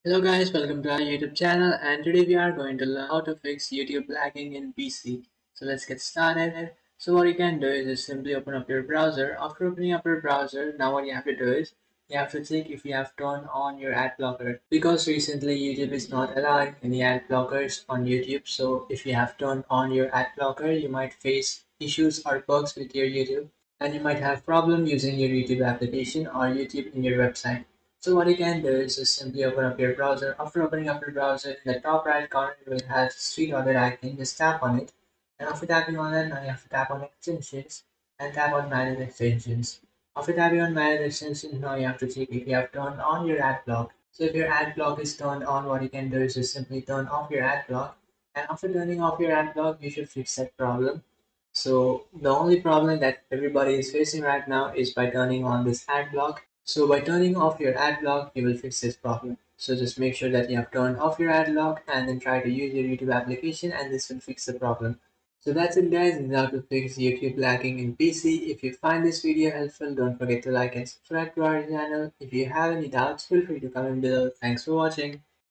Hello guys, welcome to our YouTube channel, and today we are going to learn how to fix YouTube lagging in PC. So let's get started. So what you can do is just simply open up your browser. After opening up your browser, now what you have to do is you have to check if you have turned on your ad blocker, because recently YouTube is not allowing any ad blockers on YouTube. So if you have turned on your ad blocker, you might face issues or bugs with your YouTube, and you might have problem using your YouTube application or YouTube in your website. So what you can do is just simply open up your browser. After opening up your browser, in the top right corner you will have three dotted icon. Just tap on it. And after tapping on it, now you have to tap on extensions and tap on manage extensions. After tapping on manage extensions, now you have to check if you have turned on your ad block. So if your ad block is turned on, what you can do is just simply turn off your ad block. And after turning off your ad block, you should fix that problem. So the only problem that everybody is facing right now is by turning on this ad block. So by turning off your ad block, you will fix this problem. So just make sure that you have turned off your ad block and then try to use your YouTube application, and this will fix the problem. So that's it guys, this is how to fix YouTube lagging in PC. If you find this video helpful, don't forget to like and subscribe to our channel. If you have any doubts, feel free to comment below. Thanks for watching.